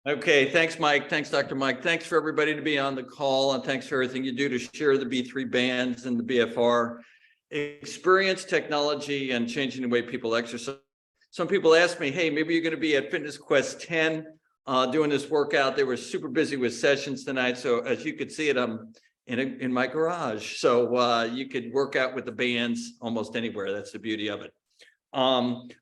Okay, thanks, Mike. Thanks, Dr. Mike. Thanks for everybody to be on the call, and thanks for everything you do to share the B3 bands and the BFR experience, technology, and changing the way people exercise. Some people ask me, hey, maybe you're going to be at Fitness Quest 10 doing this workout. They were super busy with sessions tonight. So as you could see it, I'm in my garage. So you could work out with the bands almost anywhere. That's the beauty of it.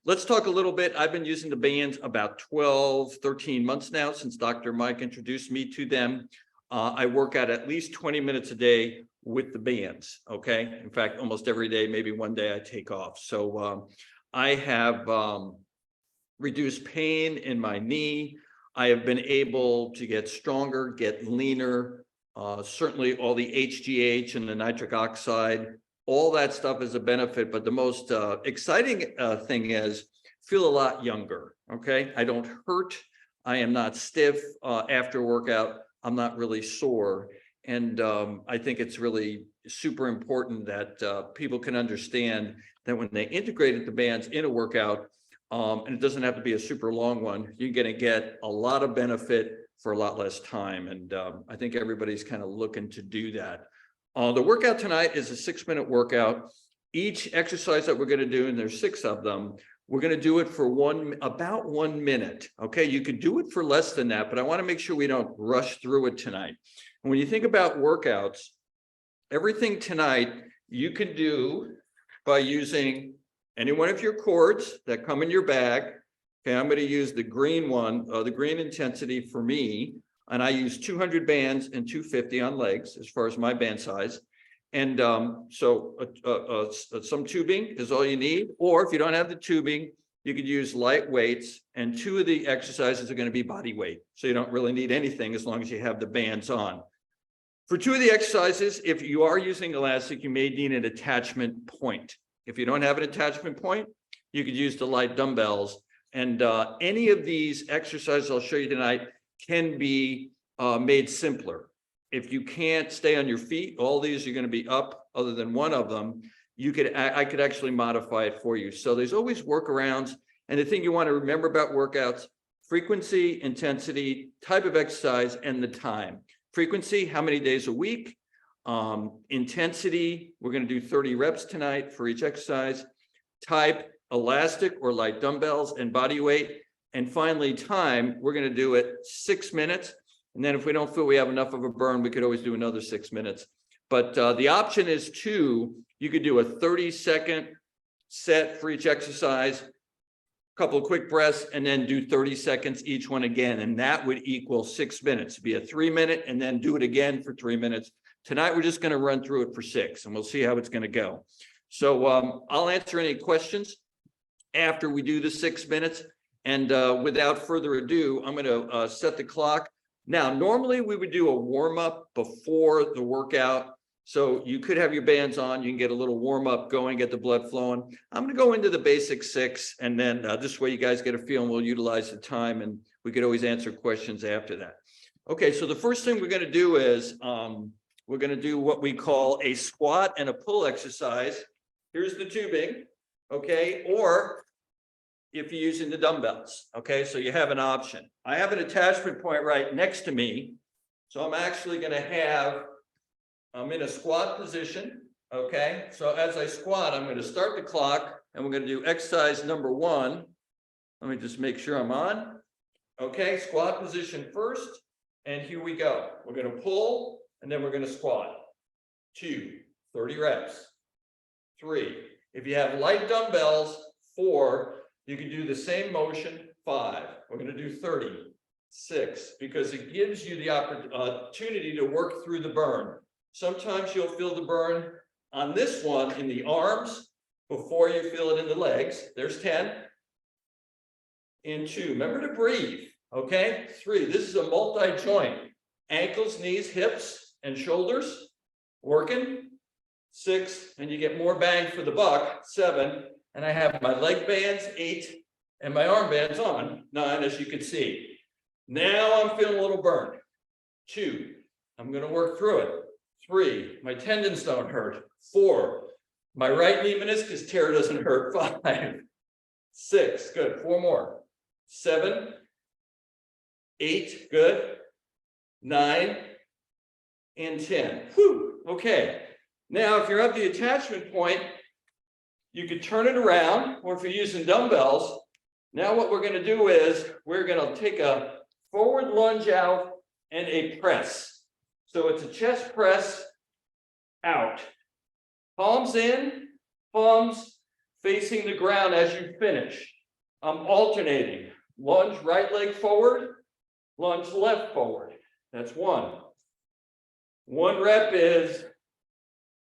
Let's talk a little bit. I've been using the bands about 12, 13 months now since Dr. Mike introduced me to them. I work out at least 20 minutes a day with the bands. Okay. In fact, almost every day, maybe one day I take off. So I have reduced pain in my knee. I have been able to get stronger, get leaner. Certainly all the HGH and the nitric oxide, all that stuff is a benefit, but the most exciting thing is feel a lot younger, okay? I don't hurt, I am not stiff after workout, I'm not really sore. And I think it's really super important that people can understand that when they integrated the bands in a workout, and it doesn't have to be a super long one, you're gonna get a lot of benefit for a lot less time. And I think everybody's kind of looking to do that. The workout tonight is a 6-minute workout. Each exercise that we're going to do, and there's 6 of them, we're going to do it for about 1 minute. Okay, you could do it for less than that, but I want to make sure we don't rush through it tonight. And when you think about workouts, everything tonight you can do by using any one of your cords that come in your bag. Okay, I'm going to use the green one, the green intensity for me. And I use 200 bands and 250 on legs as far as my band size. And so some tubing is all you need. Or if you don't have the tubing, you could use light weights. And 2 of the exercises are going to be body weight. So you don't really need anything as long as you have the bands on. For 2 of the exercises, if you are using elastic, you may need an attachment point. If you don't have an attachment point, you could use the light dumbbells. And any of these exercises I'll show you tonight can be made simpler. If you can't stay on your feet, all these are going to be up other than one of them. I could actually modify it for you. So there's always workarounds. And the thing you want to remember about workouts: frequency, intensity, type of exercise, and the time. Frequency, how many days a week? Intensity, we're going to do 30 reps tonight for each exercise. Type, elastic or light dumbbells, and body weight. And finally, time, we're going to do it 6 minutes. And then if we don't feel we have enough of a burn, we could always do another 6 minutes. But the option is 2. You could do a 30-second set for each exercise, a couple of quick breaths, and then do 30 seconds each one again. And that would equal 6 minutes. It'd be a 3-minute and then do it again for 3 minutes. Tonight, we're just going to run through it for 6, and we'll see how it's going to go. So I'll answer any questions after we do the 6 minutes. And without further ado, I'm going to set the clock. Now, normally we would do a warm-up before the workout. So you could have your bands on. You can get a little warm-up going, get the blood flowing. I'm going to go into the basic 6, and then this way you guys get a feel, and we'll utilize the time, and we could always answer questions after that. Okay, so the first thing we're going to do is we're going to do what we call a squat and a pull exercise. Here's the tubing, okay, or if you're using the dumbbells, okay, so you have an option. I have an attachment point right next to me, so I'm actually going to I'm in a squat position, okay, so as I squat, I'm going to start the clock, and we're going to do exercise number 1. Let me just make sure I'm on. Okay, squat position first, and here we go. We're going to pull, and then we're going to squat. 2, 30 reps. 3, if you have light dumbbells, 4, you can do the same motion. 5, we're going to do 30. 6, because it gives you the opportunity to work through the burn. Sometimes you'll feel the burn on this one in the arms before you feel it in the legs. There's 10. In 2, remember to breathe. Okay. 3, this is a multi-joint. Ankles, knees, hips, and shoulders working. 6, and you get more bang for the buck. 7, and I have my leg bands. 8, and my arm bands on. 9, as you can see. Now I'm feeling a little burn. 2, I'm going to work through it. 3, my tendons don't hurt. 4, my right knee meniscus tear doesn't hurt. 5, 6, good. 4 more. 7, 8, good. 9 and 10. Whew. Okay. Now, if you're at the attachment point, you could turn it around, or if you're using dumbbells, now what we're going to do is we're going to take a forward lunge out and a press. So it's a chest press out. Palms in, palms facing the ground as you finish. I'm alternating. Lunge right leg forward, lunge left forward. That's 1. 1 rep is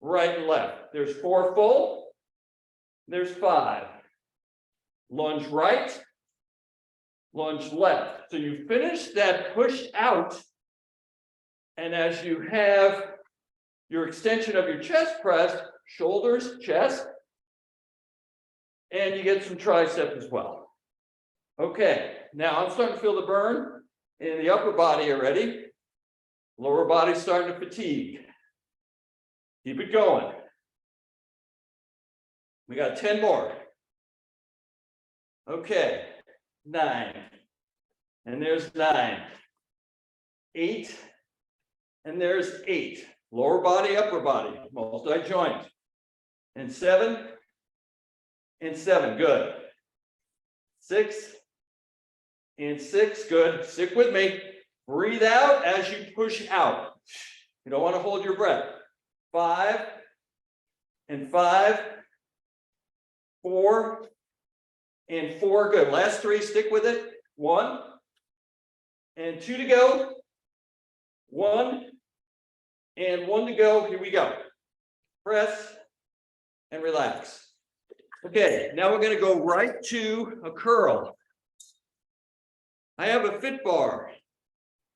right and left. There's 4 full. There's 5. Lunge right, lunge left. So you finish that push out, and as you have your extension of your chest press, shoulders, chest, and you get some tricep as well. Okay, now I'm starting to feel the burn in the upper body already. Lower body's starting to fatigue. Keep it going. We got 10 more. Okay, 9, and there's 9. 8, and there's 8. Lower body, upper body, multi-joint. And 7, and 7, good. 6, and 6, good. Stick with me. Breathe out as you push out. You don't want to hold your breath. 5, and 5, 4, and 4, good. Last 3, stick with it. 1, and 2 to go. 1, and 1 to go. Here we go. Press and relax. Okay, now we're going to go right to a curl. I have a fit bar.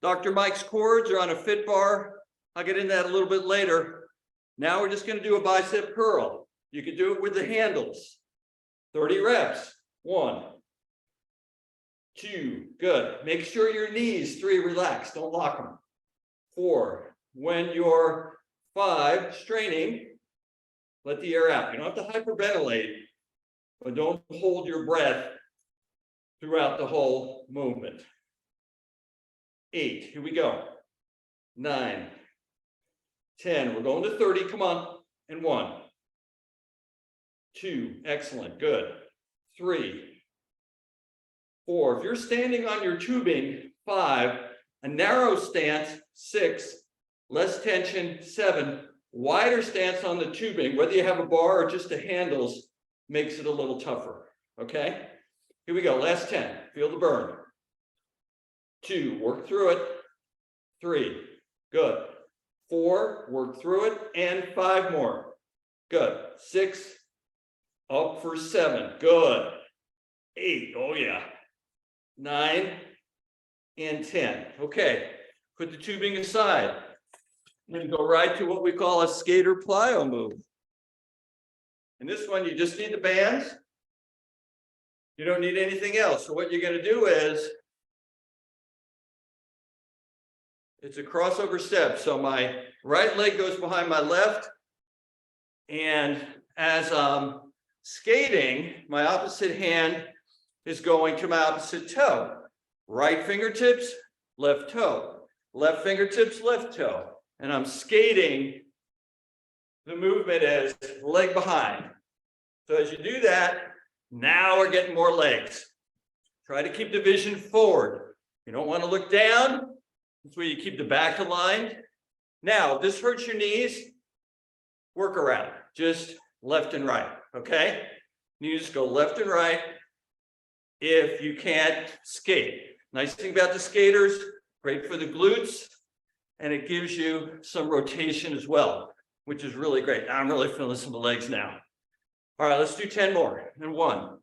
Dr. Mike's cords are on a fit bar. I'll get into that a little bit later. Now we're just going to do a bicep curl. You can do it with the handles. 30 reps. 1, 2, good. Make sure your knees, 3, relax. Don't lock them. 4, when you're 5, straining, let the air out. You don't have to hyperventilate, but don't hold your breath throughout the whole movement. 8, here we go. 9, 10, we're going to 30, come on. And 1, 2, excellent, good. 3, 4, if you're standing on your tubing, 5, a narrow stance, 6, less tension, 7, wider stance on the tubing, whether you have a bar or just the handles, makes it a little tougher, okay? Here we go, last 10, feel the burn. 2, work through it. 3, good. 4, work through it, and 5 more. Good. 6, up for 7, good. 8, oh yeah. 9, and 10. Okay, put the tubing aside. I'm going to go right to what we call a skater plyo move. And this one, you just need the bands. You don't need anything else. So what you're going to do is, it's a crossover step. So my right leg goes behind my left. And as I'm skating, my opposite hand is going to my opposite toe. Right fingertips, left toe. Left fingertips, left toe. And I'm skating. The movement is leg behind. So as you do that, now we're getting more legs. Try to keep the vision forward. You don't want to look down. That's where you keep the back aligned. Now, if this hurts your knees, work around. Just left and right, okay? You just go left and right if you can't skate. Nice thing about the skaters, great for the glutes, and it gives you some rotation as well, which is really great. I'm really feeling this in the legs now. All right, let's do 10 more. And 1,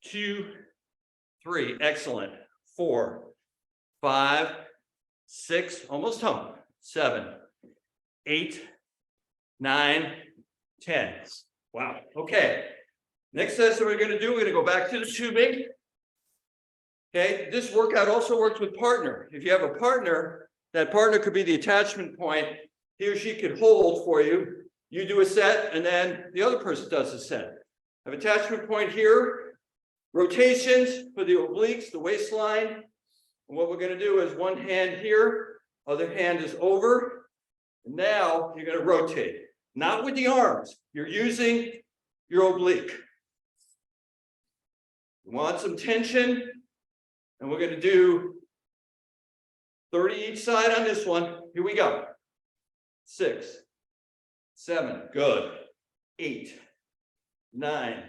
2, 3, excellent. 4, 5, 6, almost home. 7, 8, 9, 10. Wow, okay. Next session we're gonna do, we're gonna go back to the tubing. Okay, this workout also works with partner. If you have a partner, that partner could be the attachment point. He or she could hold for you. You do a set, and then the other person does a set. I have attachment point here. Rotations for the obliques, the waistline. And what we're going to do is one hand here, other hand is over. And now you're going to rotate, not with the arms. You're using your oblique. You want some tension, and we're going to do 30 each side on this one. Here we go. 6, 7, good. 8, 9,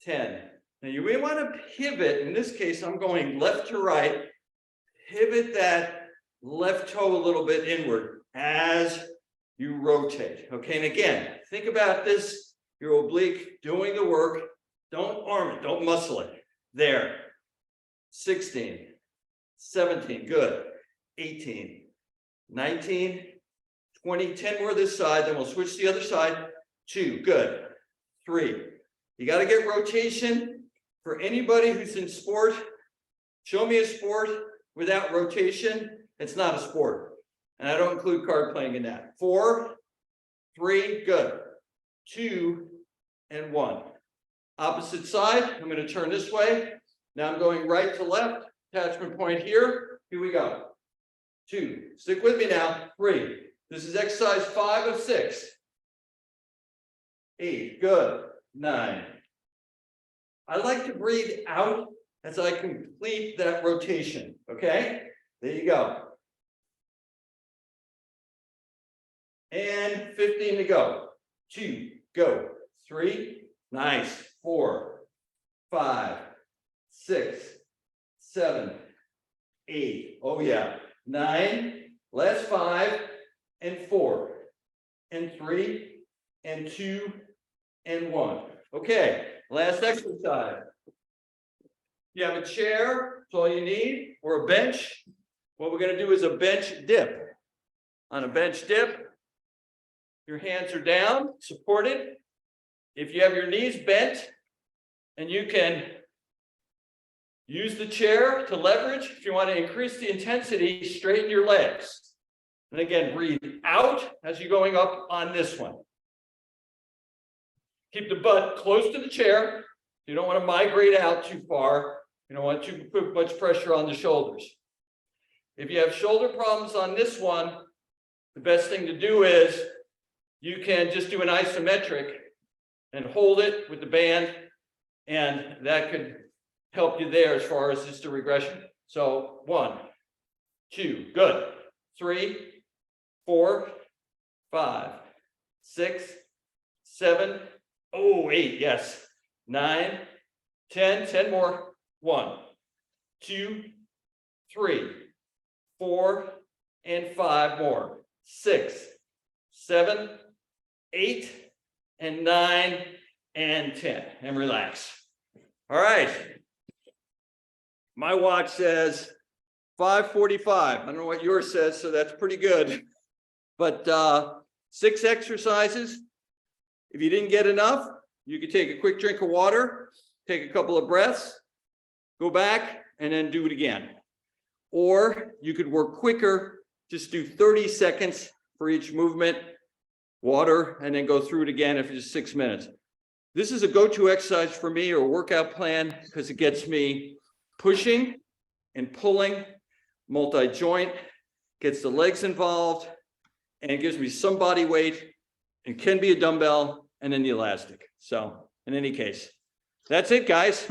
10. Now you may want to pivot. In this case, I'm going left to right. Pivot that left toe a little bit inward as you rotate. Okay, and again, think about this, your oblique doing the work. Don't arm it, don't muscle it. There. 16, 17, good. 18, 19, 20, 10 more this side, then we'll switch to the other side. 2, good. 3. You got to get rotation. For anybody who's in sport, show me a sport without rotation. It's not a sport. And I don't include card playing in that. 4, 3, good. 2, and 1. Opposite side, I'm going to turn this way. Now I'm going right to left. Attachment point here. Here we go. 2. Stick with me now. 3. This is exercise 5 of 6. 8. Good. 9. I like to breathe out as I complete that rotation. Okay? There you go. And 15 to go. 2. Go. 3. Nice. 4, 5, 6, 7, 8. Oh yeah. 9. Last 5 and 4 and 3 and 2 and 1. Okay. Last exercise. You have a chair, that's all you need, or a bench. What we're going to do is a bench dip. On a bench dip, your hands are down, supported. If you have your knees bent, and you can use the chair to leverage, if you want to increase the intensity, straighten your legs. And again, breathe out as you're going up on this one. Keep the butt close to the chair. You don't want to migrate out too far. You don't want to put much pressure on the shoulders. If you have shoulder problems on this one, the best thing to do is you can just do an isometric and hold it with the band, and that could help you there as far as just a regression. So 1, 2, good. 3, 4, 5, 6, 7, 8, yes. 9, 10, 10 more. 1, 2, 3, 4, and 5 more. 6, 7, 8, and 9, and 10. And relax. All right. My watch says 5:45. I don't know what yours says, so that's pretty good. But 6 exercises. If you didn't get enough, you could take a quick drink of water, take a couple of breaths, go back, and then do it again. Or you could work quicker, just do 30 seconds for each movement, water, and then go through it again if it's 6 minutes. This is a go-to exercise for me, or workout plan, because it gets me pushing and pulling, multi-joint, gets the legs involved, and it gives me some body weight. It can be a dumbbell and then the elastic. So in any case, that's it, guys.